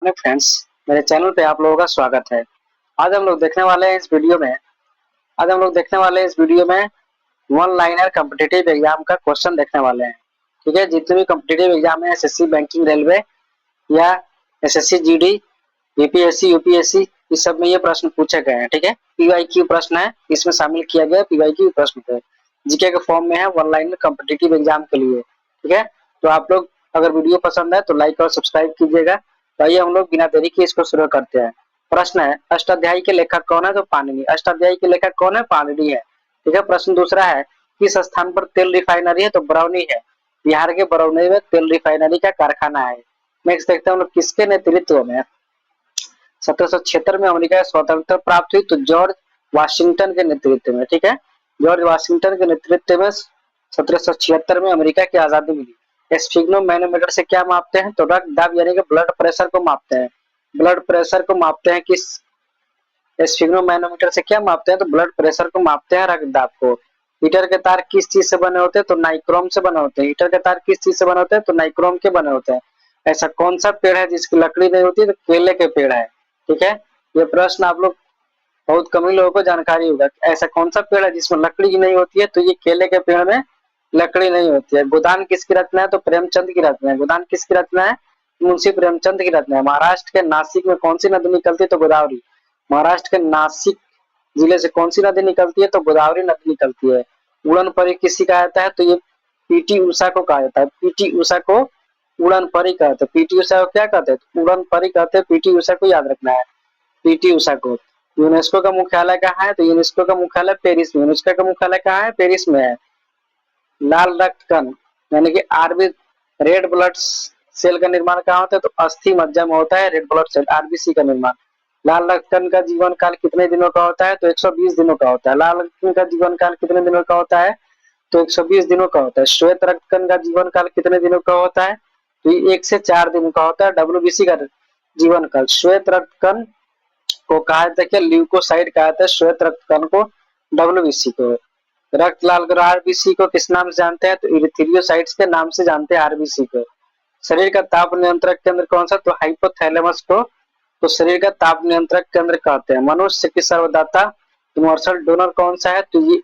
अपने फ्रेंड्स, मेरे चैनल पे आप लोगों का स्वागत है। आज हम लोग देखने वाले हैं इस वीडियो में आज हम लोग देखने वाले हैं इस वीडियो में वन लाइनर कॉम्पिटिटिव एग्जाम का क्वेश्चन देखने वाले हैं। ठीक है, जितने भी कॉम्पिटिटिव एग्जाम है, एसएससी, बैंकिंग, रेलवे या एसएससी जीडी, यूपीएससी, यूपीएससी, इस सब में ये प्रश्न पूछे गए हैं। ठीक है, पीवाईक्यू प्रश्न है, इसमें शामिल किया गया पीवाईक्यू प्रश्न को, जीके के फॉर्म में है, वन लाइनर कॉम्पिटिटिव एग्जाम के लिए। ठीक है, तो आप लोग अगर वीडियो पसंद है तो लाइक और सब्सक्राइब कीजिएगा। तो आइए हम लोग बिना देरी के इसको शुरू करते हैं। प्रश्न है, अष्टाध्यायी के लेखक कौन है? तो पाणिनि। अष्टाध्यायी के लेखक कौन है? पाणिनि है। ठीक है, प्रश्न दूसरा है, किस स्थान पर तेल रिफाइनरी है? तो बरौनी है। बिहार के बरौनी में तेल रिफाइनरी का कारखाना है। नेक्स्ट देखते हैं हम लोग, किसके नेतृत्व में 1776 में अमेरिका को स्वतंत्रता प्राप्त हुई? तो जॉर्ज वाशिंगटन के नेतृत्व में। ठीक है, जॉर्ज वाशिंगटन के नेतृत्व में 1776 में अमेरिका की आजादी मिली। स्फिग्नो मैनोमीटर से क्या मापते हैं? तो रक्त दाब यानी कि ब्लड प्रेशर को मापते हैं। ब्लड प्रेशर को मापते हैं किस स्फिग्नो मैनोमीटर से? क्या मापते हैं? तो ब्लड प्रेशर को मापते हैं, रक्त दाब को। हीटर के तार किस चीज से बने होते हैं? तो नाइक्रोम से बने होते हैं। हीटर के तार किस चीज से बने होते हैं? तो नाइक्रोम के बने होते हैं। ऐसा कौन सा पेड़ है जिसकी लकड़ी नहीं होती? तो केले के पेड़ है। ठीक है, ये प्रश्न आप लोग बहुत कम ही लोगों को जानकारी होगा। ऐसा कौन सा पेड़ है जिसमें लकड़ी नहीं होती है? तो ये केले के पेड़ में लकड़ी नहीं होती है। गोदान किसकी रचना है? तो प्रेमचंद की रचना है। गोदान किसकी रचना है? मुंशी प्रेमचंद की रचना है। महाराष्ट्र के नासिक में कौन सी नदी निकलती है? तो गोदावरी। महाराष्ट्र के नासिक जिले से कौन सी नदी निकलती है? तो गोदावरी नदी निकलती है। उड़न परी किसी कहा जाता है? तो ये पीटी उषा को कहा जाता है। पीटी उषा को उड़न परी कहते हैं। पीटी उषा को क्या कहते हैं? तो उड़न परी कहते हैं। पीटी उषा को याद रखना है, पीटी उषा को। यूनेस्को का मुख्यालय कहाँ है? तो यूनेस्को का मुख्यालय पेरिस में। यूनेस्को का मुख्यालय कहाँ है? पेरिस में है। लाल रक्त कण यानी कि आरबी रेड ब्लड सेल का निर्माण कहाँ होता है? तो अस्थि मज्जा में होता है रेड ब्लड सेल, आरबीसी का निर्माण। लाल रक्त कण का जीवन काल कितने दिनों का होता है? तो 120 दिनों का होता है। लाल रक्त कण का जीवन काल कितने दिनों का होता है? तो 120 दिनों का होता है। श्वेत रक्त कण का जीवन काल कितने दिनों का होता है? तो 1 से 4 दिनों का होता है। डब्ल्यूबीसी का जीवन काल, श्वेत रक्त कण को कहा जाता है क्या? ल्यूकोसाइड कहा जाता है श्वेत रक्त कण को, डब्ल्यूबीसी को। रक्त लाल ग्रह आरबीसी को किस नाम से जानते हैं? तो इरिथ्रियोसाइट्स के नाम से जानते हैं आरबीसी को। शरीर का ताप नियंत्रक केंद्र कौन सा? तो हाइपोथैलेमस को तो शरीर का ताप नियंत्रक केंद्र कहते हैं। मनुष्य की सर्वदाता यूनिवर्सल डोनर कौन सा है? तो ये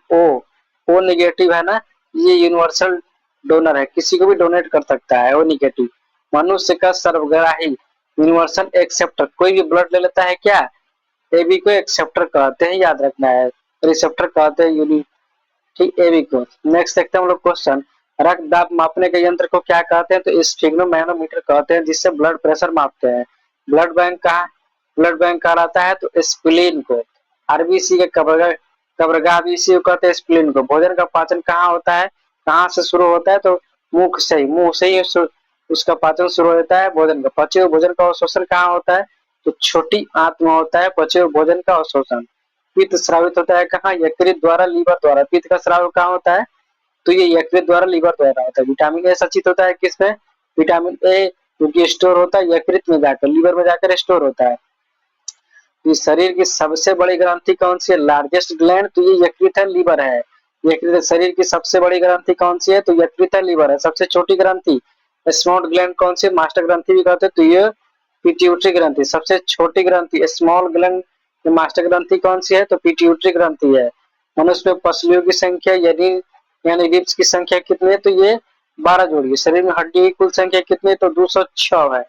ओ नेगेटिव है ना, ये यूनिवर्सल डोनर है, किसी को भी डोनेट कर सकता है, ओ नेगेटिव। मनुष्य का सर्वग्राही यूनिवर्सल एक्सेप्टर, कोई भी ब्लड ले लेता है क्या? एबी को एक्सेप्टर कहते हैं, याद रखना है। रिसेप्टर कहते हैं यूनि, ठीक, एबी को। नेक्स्ट देखते हैं हम लोग क्वेश्चन, रक्त दाब मापने के यंत्र को क्या कहते हैं? तो स्फिग्नो मैनोमीटर कहते हैं, जिससे ब्लड प्रेशर मापते हैं। ब्लड बैंक कहाँ ब्लड बैंक कहलाता है? तो स्प्लीन को। आरबीसी के कब्रगाह बीसी को कहते हैं स्प्लीन को। भोजन का पाचन कहाँ होता है? कहाँ से शुरू होता है? तो मुंह से ही उसका पाचन शुरू होता है भोजन का। पचे हुए भोजन का अवशोषण कहाँ होता है? तो छोटी आंत में होता है पचे हुए भोजन का अवशोषण। पित्त स्रावित होता है कहाँ? यकृत द्वारा, लीवर द्वारा। पित्त का स्राव कहाँ होता है? तो ये यकृत द्वारा, लीवर द्वारा होता है। विटामिन ए संचित होता है किसमें? विटामिन ए क्योंकि स्टोर होता है यकृत में जाकर, लीवर में जाकर स्टोर होता है। तो शरीर की सबसे बड़ी ग्रंथि कौन सी है? लार्जेस्ट ग्लैंड, तो ये यकृत है, लीवर है। यकृत शरीर की सबसे बड़ी ग्रंथि कौन सी है? तो यकृत है, लीवर है। सबसे छोटी ग्रंथि स्मॉल ग्लैंड कौन सी? मास्टर ग्रंथि भी कहते हैं, तो ये पिट्यूटरी ग्रंथि। सबसे छोटी ग्रंथि स्मॉल ग्लैंड मास्टर ग्रंथि कौन सी है? तो पिट्यूटरी ग्रंथि है। मनुष्य में पसलियों की संख्या यानी रिब्स की संख्या कितनी है? तो ये 12 जोड़ी है। शरीर में हड्डी की कुल संख्या कितनी है? तो 206 है।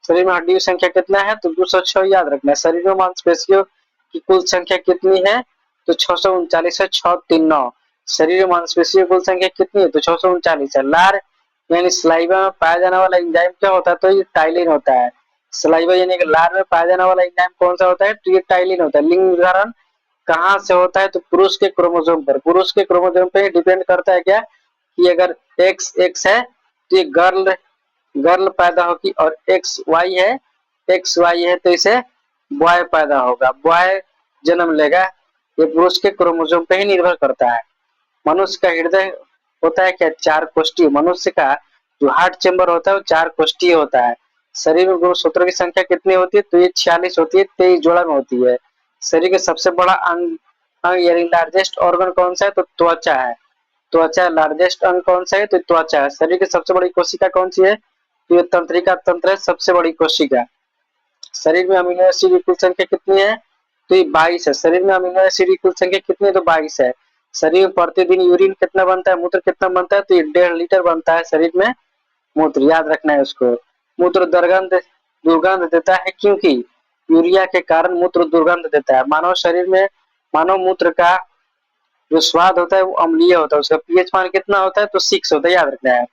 शरीर में हड्डी की संख्या कितना है? तो 206 याद रखना है। शरीर में मांसपेशियों की कुल संख्या कितनी है? तो 639 है, 639। शरीर में मांसपेशियों की कुल संख्या कितनी है? तो 639 है। लार यानी सलाइवा में पाया जाने वाला एंजाइम क्या होता है? तो ये टाइलिन होता है। सलाइवा यानी कि लार में पाया जाने वाला एंजाइम कौन सा होता है? तो ये टाइलिन होता है। लिंग निर्धारण कहाँ से होता है? तो पुरुष के क्रोमोसोम पर। पुरुष के क्रोमोसोम पे डिपेंड करता है क्या कि अगर एक्स एक्स है तो ये गर्ल गर्ल पैदा होगी, और एक्स वाई है तो इसे बॉय पैदा होगा, बॉय जन्म लेगा। ये पुरुष के क्रोमोसोम पे ही निर्भर करता है। मनुष्य का हृदय होता है क्या? 4 कोष्ठीय। मनुष्य का जो हार्ट चेम्बर होता है वो 4 कोष्ठीय होता है। शरीर में गुणसूत्रों की संख्या कितनी होती है? तो ये 46 होती है, 23 जोड़ा में होती है। शरीर का सबसे बड़ा अंग यानी लार्जेस्ट ऑर्गन कौन सा है? तो त्वचा है। त्वचा लार्जेस्ट अंग कौन सा है? तो त्वचा है। शरीर की सबसे बड़ी कोशिका कौन सी है? तो ये तंत्रिका तंत्र है, सबसे बड़ी कोशिका। शरीर में अमीनो एसिड की कुल संख्या कितनी है? तो ये 22 है। शरीर में अमीनो एसिड की कुल संख्या कितनी है? तो 22 है। शरीर में प्रतिदिन यूरिन कितना बनता है, मूत्र कितना बनता है? तो ये 1.5 लीटर बनता है शरीर में मूत्र, याद रखना है उसको। मूत्र दुर्गंध देता है क्योंकि यूरिया के कारण मूत्र दुर्गंध देता है। मानव शरीर में मानव मूत्र का जो स्वाद होता है वो अम्लीय होता है, उसका पीएच मान कितना होता है? तो 6 होता है, याद रखना है।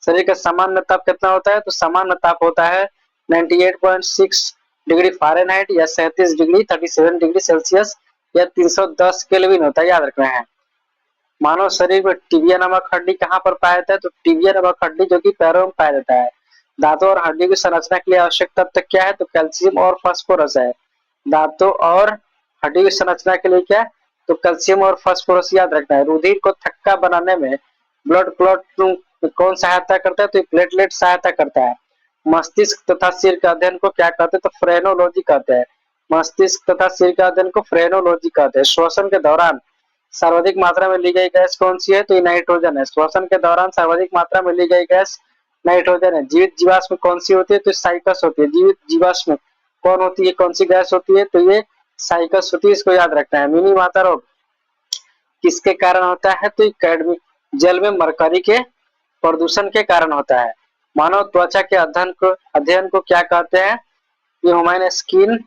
शरीर का सामान्य ताप कितना होता है? तो सामान्य ताप होता है 98.6 डिग्री फ़ारेनहाइट या 37 डिग्री 37 डिग्री सेल्सियस या 310 केल्विन होता है, याद रखना है। मानव शरीर में टिबिया नामक हड्डी कहाँ पर पाया जाता है? तो टिबिया नामक हड्डी जो कि पैरों में पाया जाता है। दांतों और हड्डी की संरचना के लिए आवश्यक तत्व क्या है? तो कैल्शियम और फास्फोरस है। दांतों और हड्डी की संरचना के लिए क्या? तो कैल्शियम और फास्फोरस, याद रखना है। रुधिर को थक्का बनाने में ब्लड क्लॉट कौन सहायता करता है? तो प्लेटलेट सहायता करता है। मस्तिष्क तथा सिर का अध्ययन को क्या कहते हैं? तो फ्रेनोलॉजी कहते हैं। मस्तिष्क तथा सिर का अध्ययन को फ्रेनोलॉजी कहते हैं। श्वसन के दौरान सर्वाधिक मात्रा में ली गई गैस कौन सी है? तो ये नाइट्रोजन है। श्वसन के दौरान सर्वाधिक मात्रा में ली गई गैस नाइट्रोजन है। जीवित जीवाश्म कौन सी होती है? तो साइकस होती है। जीवित जीवाश्म कौन होती है, कौन सी गैस होती है? तो ये साइकस होती है, इसको याद रखना है। मिनी माता रोग किसके कारण होता है? तो कैडमी जल में मरकरी के प्रदूषण के कारण होता है। मानव त्वचा के अध्ययन को क्या कहते हैं? ये ह्यूमन स्किन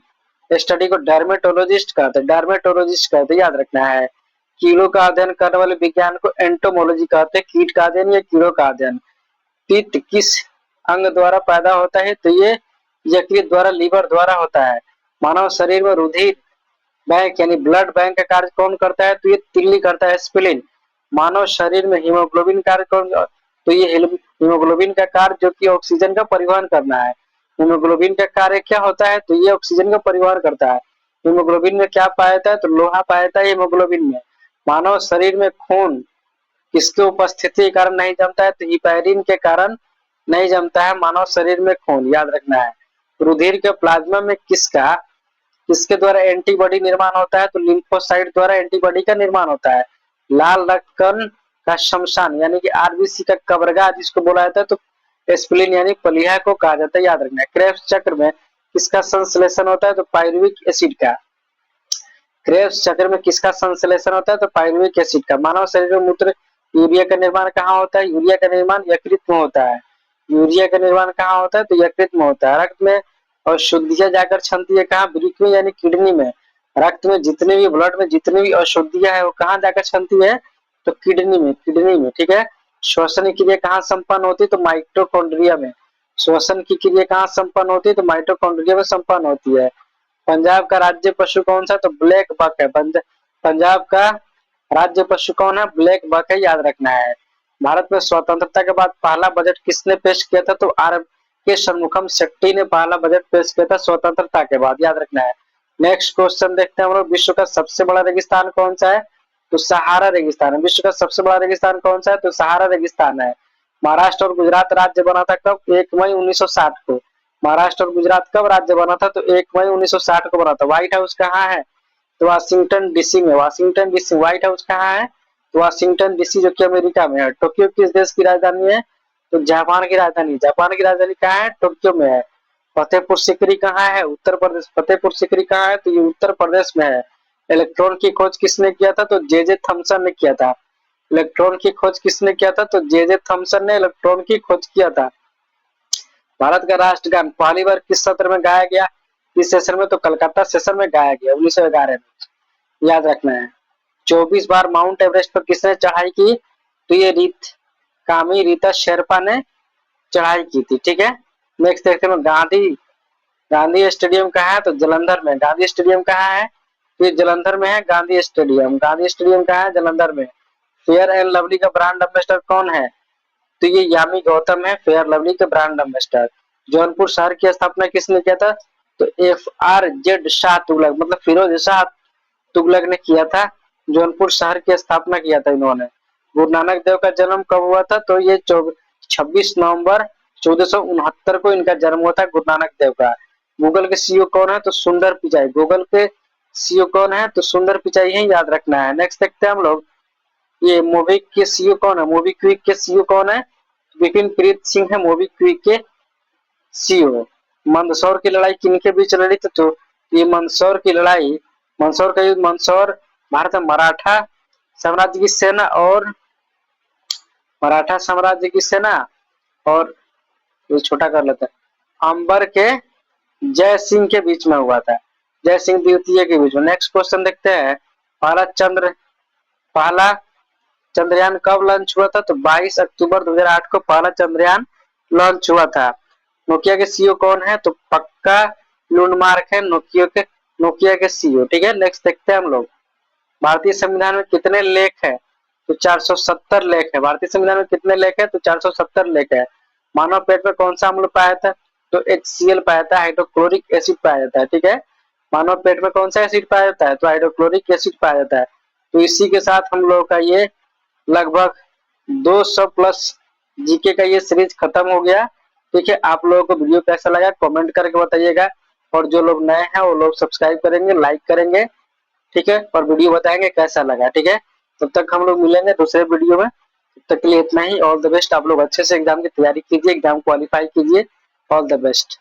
स्टडी को डर्मेटोलॉजिस्ट कहते हैं। डर्मेटोलॉजिस्ट कहते हैं, याद रखना है। कीड़ों का अध्ययन करने वाले विज्ञान को एंटोमोलॉजी कहते हैं। कीट का अध्ययन या कीड़ों का अध्ययन। पित्त किस अंग द्वारा पैदा होता है? तो ये यकृत द्वारा, लीवर द्वारा होता है। मानव शरीर में रुधिर बैंक यानी ब्लड बैंक का कार्य कौन करता है? तो ये तिल्ली करता है, स्प्लीन। मानव शरीर में हीमोग्लोबिन कार्य कौन? तो ये हीमोग्लोबिन का कार्य जो कि ऑक्सीजन का परिवहन करना है। हीमोग्लोबिन का कार्य क्या होता है? तो ये ऑक्सीजन का परिवहन करता है। हीमोग्लोबिन में क्या पाया जाता है? तो लोहा पाया जाता है हीमोग्लोबिन में। मानव शरीर में खून किसके उपस्थिति के कारण नहीं जमता है? तो हिपैरिन के कारण नहीं जमता है मानव शरीर में खून, याद रखना है। रुधिर के प्लाज्मा में किसके द्वारा एंटीबॉडी निर्माण होता है? तो लिम्फोसाइट द्वारा एंटीबॉडी का निर्माण होता है। लाल रक्त कण का शमशान यानी कि आरबीसी का कब्रगाह जिसको बोला जाता है तो स्प्लीन यानी प्लीहा को कहा जाता है, याद रखना है। क्रेब्स चक्र में किसका संश्लेषण होता है? तो पायरुविक एसिड का। क्रेब्स चक्र में किसका संश्लेषण होता है? तो पायरुविक एसिड का। मानव शरीर में मूत्र यूरिया का निर्माण कहाँ होता है? यूरिया का निर्माण यकृत में होता है। यूरिया का निर्माण कहाँ होता है? तो यकृत में होता है। रक्त में अशुद्धियां जाकर क्षमती है कहाँ? वृक्क में यानी किडनी में। रक्त में जितने भी ब्लड में जितनी भी अशुद्धियां है वो कहाँ जाकर क्षमती है? तो किडनी में, ठीक है। श्वसन की क्रिया कहाँ संपन्न होती है? तो माइटोकॉन्ड्रिया में। श्वसन की क्रिया कहाँ संपन्न होती है? तो माइटोकॉन्ड्रिया में संपन्न होती है। पंजाब का राज्य पशु कौन सा? तो ब्लैक बक है। पंजाब का राज्य पशु कौन है? ब्लैक बक है, याद रखना है। भारत में स्वतंत्रता के बाद पहला बजट किसने पेश किया था? तो आर के शनमुखम शेट्टी ने पहला बजट पेश किया था स्वतंत्रता के बाद, याद रखना है। नेक्स्ट क्वेश्चन देखते हैं हम लोग। विश्व का सबसे बड़ा रेगिस्तान कौन सा है? तो सहारा रेगिस्तान है। विश्व का सबसे बड़ा रेगिस्तान कौन सा है? तो सहारा रेगिस्तान है। महाराष्ट्र और गुजरात राज्य बना था कब? 1 मई 1960 को। महाराष्ट्र और गुजरात कब राज्य बना था? तो 1 मई 1960 को बना था। व्हाइट हाउस कहाँ है? तो वाशिंगटन डीसी में। Washington DC. व्हाइट हाउस कहाँ है? तो वाशिंगटन डीसी जो कि अमेरिका में है। टोक्यो किस देश की राजधानी है? तो जापान की राजधानी। जापान की राजधानी कहाँ है? टोक्यो में है। फतेहपुर सीकरी कहाँ है? उत्तर प्रदेश। फतेहपुर सीकरी कहाँ है? तो ये उत्तर प्रदेश में है। इलेक्ट्रॉन की खोज किसने किया था? तो जे थॉमसन ने किया था। इलेक्ट्रॉन की खोज किसने किया था? तो जे थॉमसन ने इलेक्ट्रॉन की खोज किया था। भारत का राष्ट्रगान पहली बार किस सत्र में गाया गया? किस सेशन में? तो कलकत्ता सेशन में गाया गया 1911 में, याद रखना है। 24 बार माउंट एवरेस्ट पर किसने चढ़ाई की? तो ये रीता शेरपा ने चढ़ाई की थी, ठीक है। नेक्स्ट देखते हैं गांधी स्टेडियम कहाँ है? तो जलंधर में। गांधी स्टेडियम कहाँ है? तो ये जलंधर में है गांधी स्टेडियम। गांधी स्टेडियम कहाँ है? जलंधर में। फेयर एंड लवली का ब्रांड एम्बेसडर कौन है? तो ये यामी गौतम है, फेयर लवली के ब्रांड एम्बेसडर। जौनपुर शहर की स्थापना किसने किया था? तो FRZ शाह तुगलक, मतलब फिरोज शाह तुगलक ने किया था। जौनपुर शहर की स्थापना किया था इन्होंने। गुरु नानक देव का जन्म कब हुआ था? तो ये 26 नवंबर 1469 को इनका जन्म हुआ था, गुरु नानक देव का। गूगल के सीईओ कौन है? तो सुंदर पिचाई। गूगल के सीईओ कौन है? तो सुंदर पिचाई है, याद रखना है। नेक्स्ट देखते हैं हम लोग। ये मोबिक्विक के सीईओ कौन है? मोबिक्विक के सीईओ कौन है? विपिन प्रीत सिंह है मोबिक्विक के सीईओ। मंदसौर की लड़ाई किनके बीच लड़ी थी? तो ये मंदसौर की लड़ाई, मंदसौर का युद्ध, मंदसौर भारत में मराठा साम्राज्य की सेना और मराठा साम्राज्य की सेना और ये छोटा कर लेते हैं, अंबर के जय सिंह के बीच में हुआ था, जय सिंह द्वितीय के बीच में। नेक्स्ट क्वेश्चन देखते हैं, पहला चंद्रयान कब लॉन्च हुआ था? तो 22 अक्टूबर 2008 को पहला चंद्रयान लॉन्च हुआ था। नोकिया के सीईओ कौन है? तो पक्का लुंडमार्क है नोकिया के सीईओ। ठीक है, नेक्स्ट देखते हैं हम लोग, भारतीय संविधान में कितने लेख है? तो 470 लेख है। भारतीय संविधान में कितने लेख है? तो 470 लेख है। मानव पेट में कौन सा अम्ल पाया जाता है? तो HCl पाया जाता है, हाइड्रोक्लोरिक एसिड पाया जाता है। ठीक है, मानव पेट में कौन सा एसिड पाया जाता है? तो हाइड्रोक्लोरिक एसिड पाया जाता है। तो इसी के साथ हम लोगों का ये लगभग 200 प्लस जीके का ये सीरीज खत्म हो गया। ठीक है, आप लोगों को वीडियो कैसा लगा कमेंट करके बताइएगा, और जो लोग नए हैं वो लोग सब्सक्राइब करेंगे, लाइक करेंगे। ठीक है, और वीडियो बताएंगे कैसा लगा। ठीक है, तब तक हम लोग मिलेंगे दूसरे वीडियो में, तब तक के लिए इतना ही। All the best. आप लोग अच्छे से एग्जाम की तैयारी कीजिए, एग्जाम क्वालिफाई कीजिए। All the best.